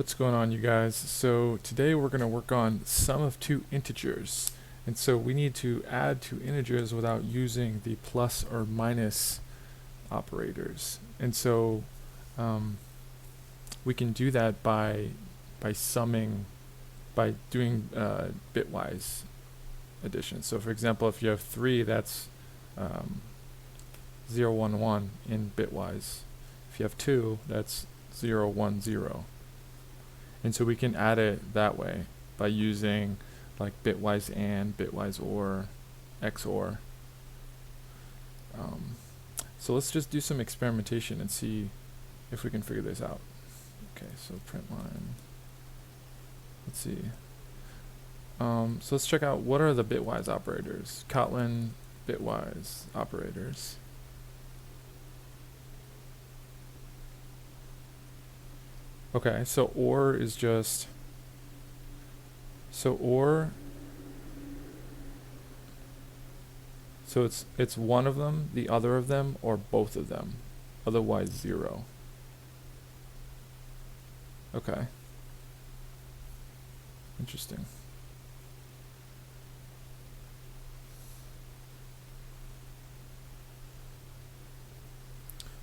What's going on, you guys? So today we're going to work on sum of two integers. And so we need to add two integers without using the plus or minus operators. And so we can do that by summing, by doing bitwise addition. So for example, if you have 3, that's 0, 1, 1 in bitwise. If you have 2, that's 0, 1, 0. And so we can add it that way by using like bitwise and, bitwise or, XOR. So let's just do some experimentation and see if we can figure this out. Okay, so print line. Let's see. So let's check out what are the bitwise operators. Kotlin bitwise operators. Okay, so or is just, so it's one of them, the other of them, or both of them, otherwise 0. Okay. Interesting.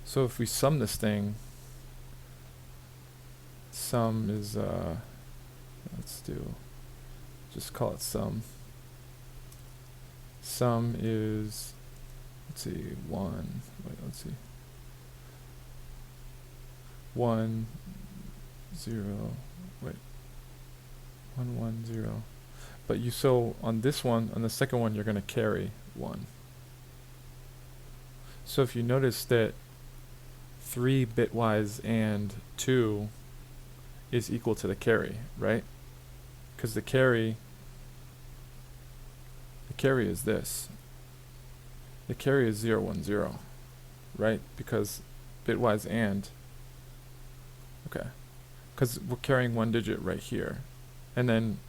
So if we sum this thing, sum is, let's do, just call it sum. Sum is, let's see, 1, wait, let's see. 1, 0, wait, 1, 1, 0. But so on this one, on the second one, you're going to carry 1. So if you notice that 3 bitwise and 2 is equal to the carry, right? Because the carry is this. The carry is 0, 1, 0, right? Because bitwise and, okay, because we're carrying 1 digit right here, and then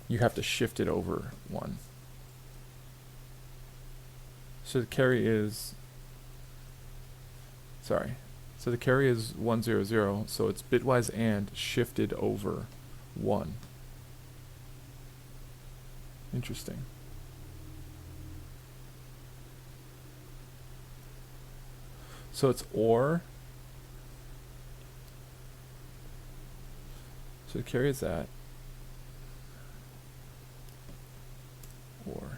you have to shift it over 1. So the carry is, sorry, so the carry is 1, 0, 0, so it's bitwise and shifted over 1. Interesting. So it's or. So the carry is that. Or.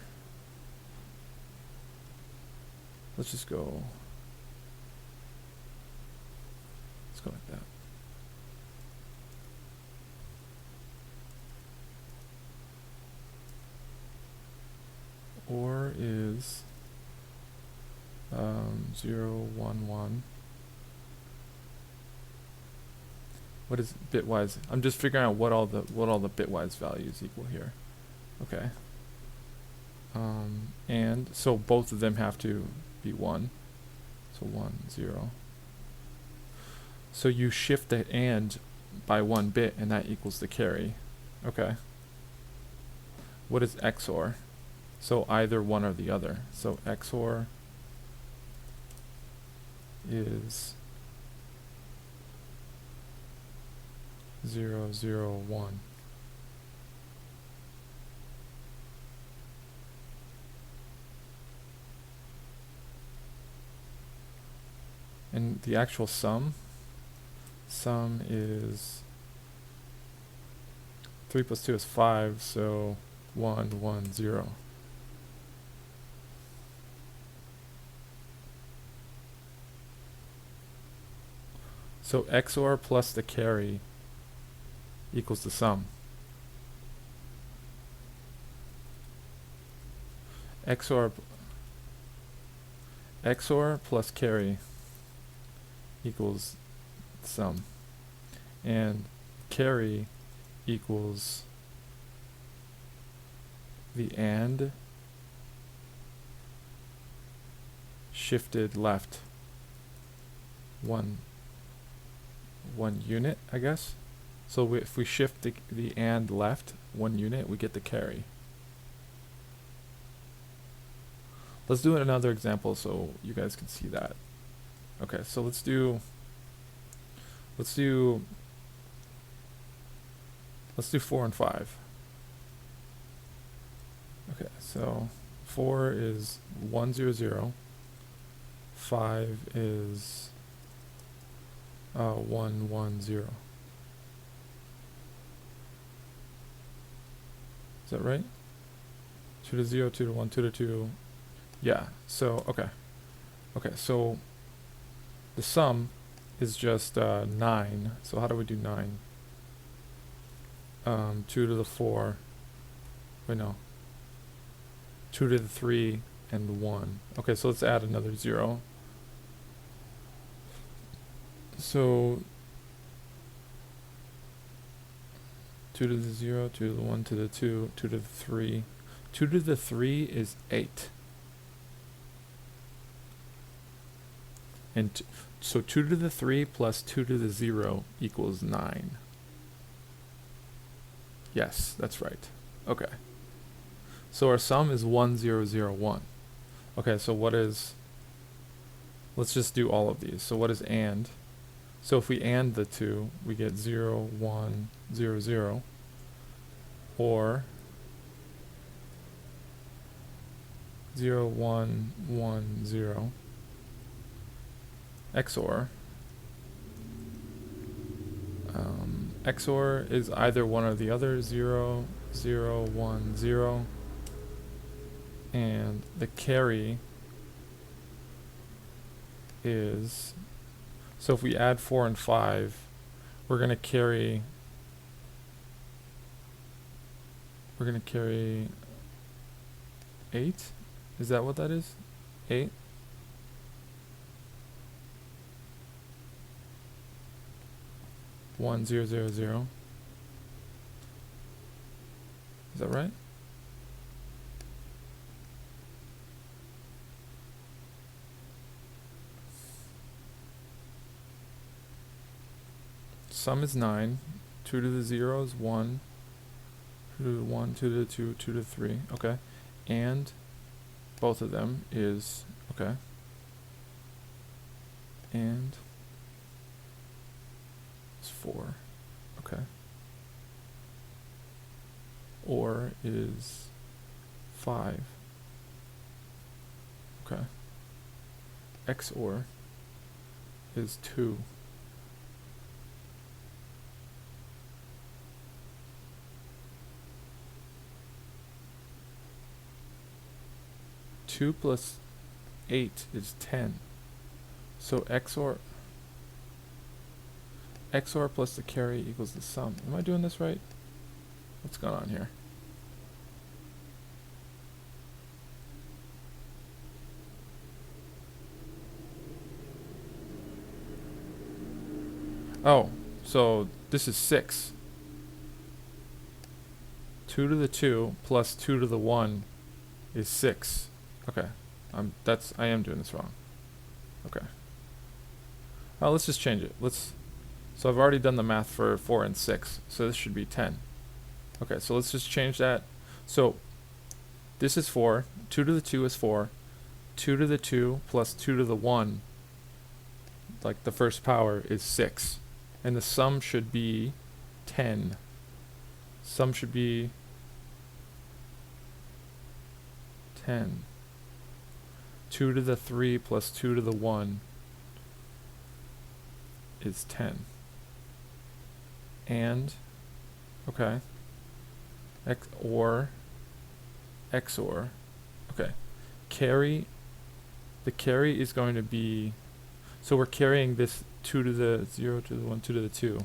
Let's just go. Let's go like that. Or is 0, 1, 1. What is bitwise? I'm just figuring out what all the bitwise values equal here. Okay. And so both of them have to be 1. So 1, 0. So you shift the and by 1 bit, and that equals the carry. Okay. What is XOR? So either one or the other. So XOR is 0, 0, 1. And the actual sum is 3 plus 2 is 5, so 1, 1, 0. So XOR plus the carry equals the sum. XOR plus carry equals sum. And carry equals the and shifted left 1 unit, I guess. So if we shift the and left 1 unit, we get the carry. Let's do another example so you guys can see that. Okay, so let's do Let's do 4 and 5. Okay, so 4 is 1, 0, 0. 5 is 1, 1, 0. Is that right? 2 to 0, 2 to 1, 2 to 2. Yeah, so, okay. Okay, so the sum is just 9. So how do we do 9? 2 to the 4. Wait, no. 2 to the 3 and 1. Okay, so let's add another 0. So 2 to the 0, 2 to the 1, to the 2, 2 to the 3. 2 to the 3 is 8. And so 2 to the 3 plus 2 to the 0 equals 9. Yes, that's right. Okay. So our sum is 1, 0, 0, 1. Okay, so what is... Let's just do all of these. So what is AND? So if we AND the two, we get 0, 1, 0, 0. Or 0, 1, 1, 0. XOR. XOR is either one or the other, 0, 0, 1, 0. And the carry is, so if we add 4 and 5, we're going to carry 8. Is that what that is? 8? One, 0, 0, 0. Is that right? Sum is 9. 2 to the 0 is 1. 2 to the 1, 2 to the 2, 2 to the 3. Okay. And both of them is, okay. And it's 4. Okay. Or is 5. Okay. XOR is 2. Two plus 8 is 10. So XOR plus the carry equals the sum. Am I doing this right? What's going on here? Oh, so this is 6. 2 to the 2 plus 2 to the 1 is 6. Okay. I am doing this wrong. Okay. Let's just change it. So I've already done the math for 4 and 6, so this should be 10. Okay, so let's just change that. So this is 4, 2 to the 2 is 4, 2 to the 2 plus 2 to the 1, like the first power, is 6. And the sum should be 10. Sum should be 10. 2 to the 3 plus 2 to the 1 is 10. And, okay, XOR, okay, the carry is going to be, so we're carrying this 2 to the 0 to the 1, 2 to the 2.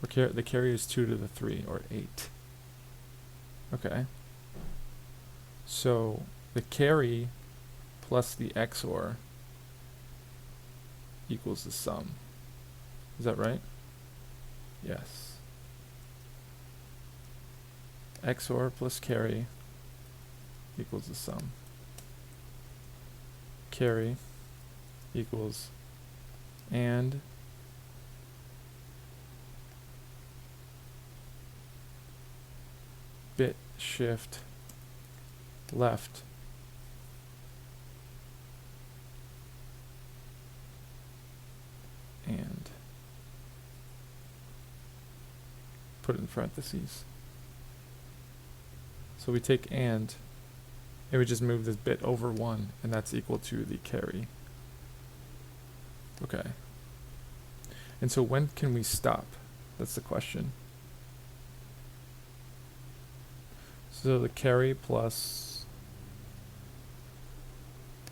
The carry is 2 to the 3, or 8. Okay. So the carry plus the XOR equals the sum. Is that right? Yes. XOR plus carry equals the sum. Carry equals and bit shift left and put it in parentheses. So we take and we just move this bit over 1, and that's equal to the carry. Okay. And so when can we stop? That's the question. So the carry plus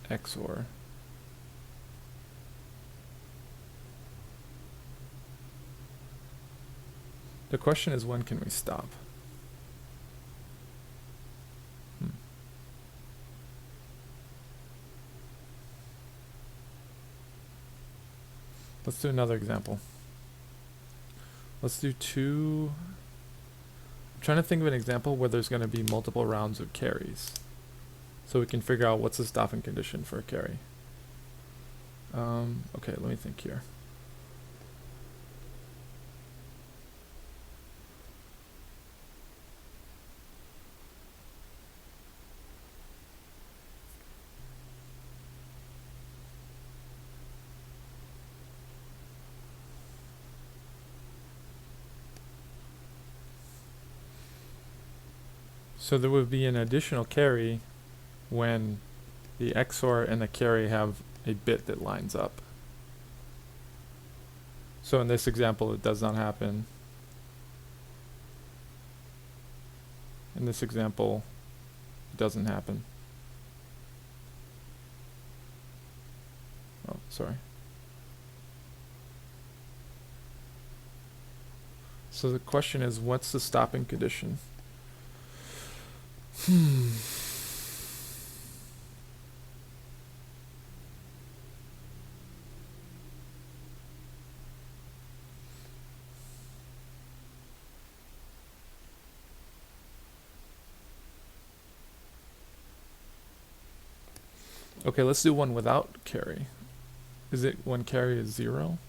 XOR. The question is, when can we stop? Let's do another example. Let's do two. I'm trying to think of an example where there's going to be multiple rounds of carries, so we can figure out what's the stopping condition for a carry. Okay, let me think here. So there would be an additional carry when the XOR and the carry have a bit that lines up. So in this example, it does not happen. In this example, it doesn't happen. Oh, sorry. So the question is, what's the stopping condition? Okay, let's do one without carry. Is it when carry is 0?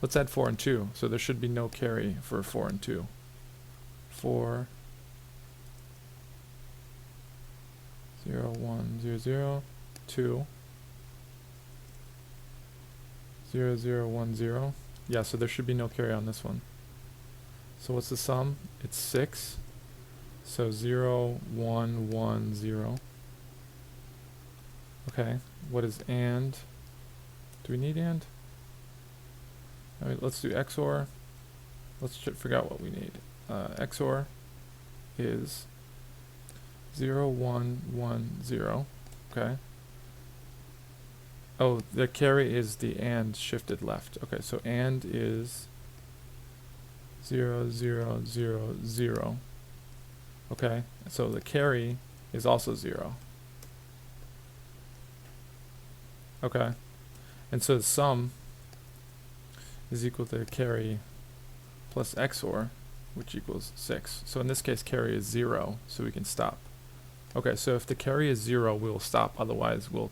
Let's add 4 and 2. So there should be no carry for 4 and 2. 4, 0, 1, 0, 0, 2, 0, 0, 1, 0. Yeah, so there should be no carry on this one. So what's the sum? It's 6. So 0, 1, 1, 0. Okay, what is and? Do we need and? Alright, let's do XOR. Let's figure out what we need. XOR is 0, 1, 1, 0. Okay. Oh, the carry is the and shifted left. Okay, so and is 0, 0, 0, 0. Okay, so the carry is also 0. Okay, and so the sum is equal to carry plus XOR, which equals 6. So in this case, carry is 0, so we can stop. Okay, so if the carry is 0, we will stop. Otherwise, we'll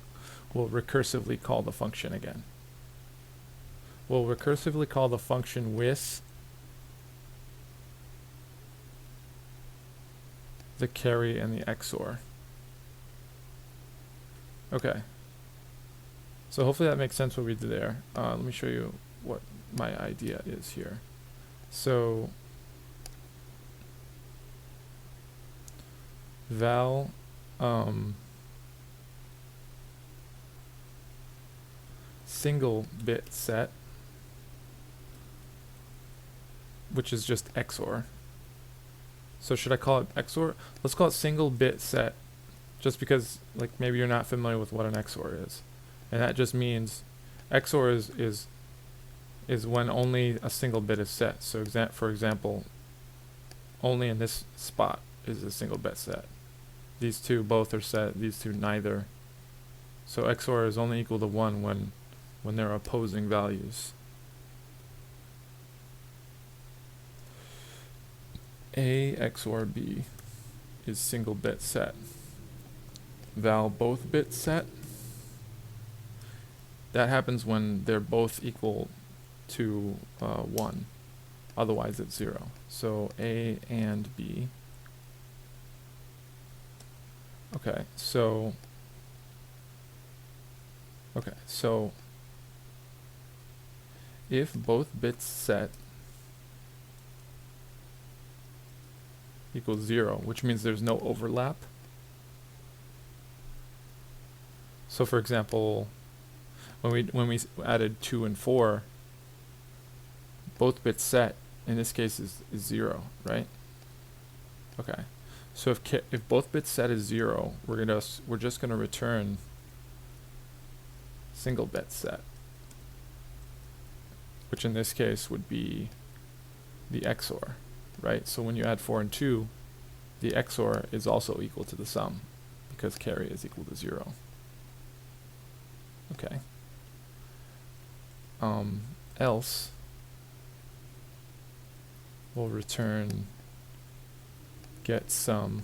recursively call the function again. We'll recursively call the function with the carry and the XOR. Okay. So hopefully that makes sense what we did there. Let me show you what my idea is here. So val single bit set, which is just XOR. So should I call it XOR? Let's call it single bit set, just because like maybe you're not familiar with what an XOR is. And that just means XOR is when only a single bit is set. So for example, only in this spot is a single bit set. These two both are set, these two neither. So XOR is only equal to 1 when they're opposing values. A XOR B is single bit set. Val both bit set. That happens when they're both equal to 1. Otherwise it's 0. So A and B. Okay, so Okay, so if both bits set equals 0, which means there's no overlap. So for example, when we added 2 and 4, both bits set in this case is 0, right? Okay. So if both bits set is 0, we're just gonna return single bit set, which in this case would be the XOR, right? So when you add 4 and 2, the XOR is also equal to the sum because carry is equal to 0. Okay. Else we'll return get sum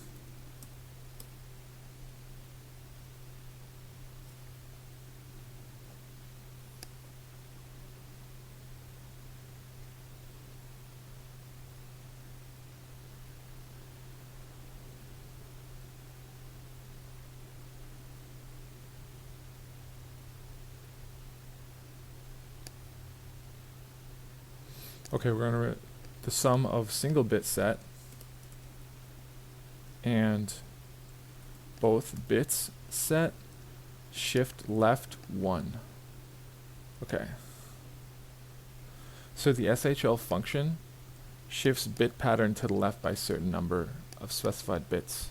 okay, we're going to the sum of single bit set and both bits set shift left 1. Okay. So the SHL function shifts bit pattern to the left by a certain number of specified bits,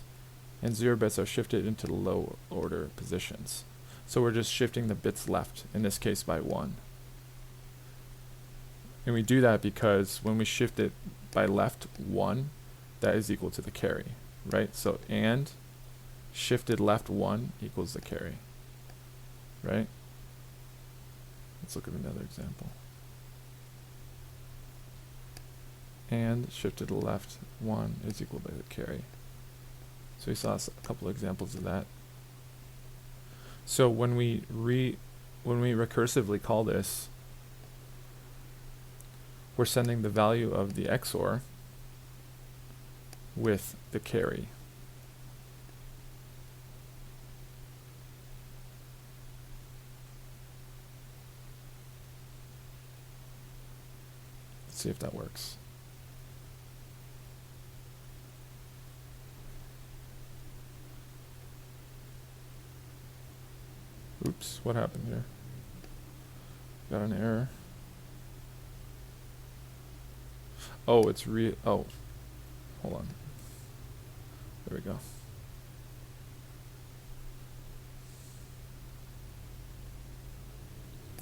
and 0 bits are shifted into the low order positions. So we're just shifting the bits left, in this case by 1. And we do that because when we shift it by left 1, that is equal to the carry, right? So and shifted left 1 equals the carry, right? Let's look at another example. And shifted left 1 is equal to the carry. So we saw a couple of examples of that. So when we recursively call this, we're sending the value of the XOR with the carry. Let's see if that works. Oops, what happened here? Got an error. Oh, it's oh, hold on. There we go.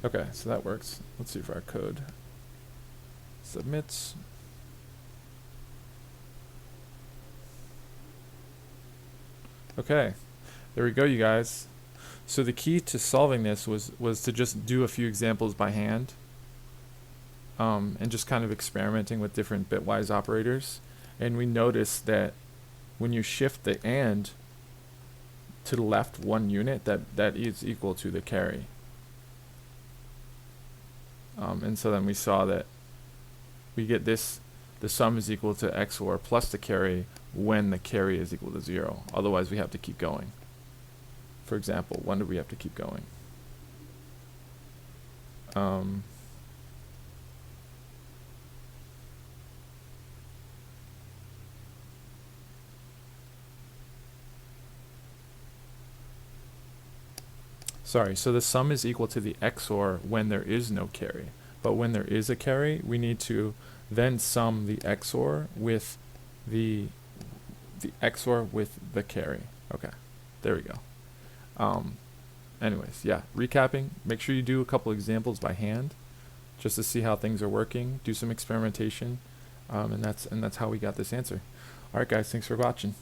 Okay, so that works. Let's see if our code submits. Okay, there we go, you guys. So the key to solving this was to just do a few examples by hand. And just kind of experimenting with different bitwise operators. And we noticed that when you shift the AND to the left 1 unit, that is equal to the carry. And so then we saw that we get this, the sum is equal to XOR plus the carry when the carry is equal to 0. Otherwise we have to keep going. For example, when do we have to keep going? Sorry, so the sum is equal to the XOR when there is no carry. But when there is a carry, we need to then sum the XOR with the XOR with the carry. Okay, there we go. Anyways, yeah, recapping, make sure you do a couple examples by hand just to see how things are working, do some experimentation, and that's how we got this answer. Alright guys, thanks for watching.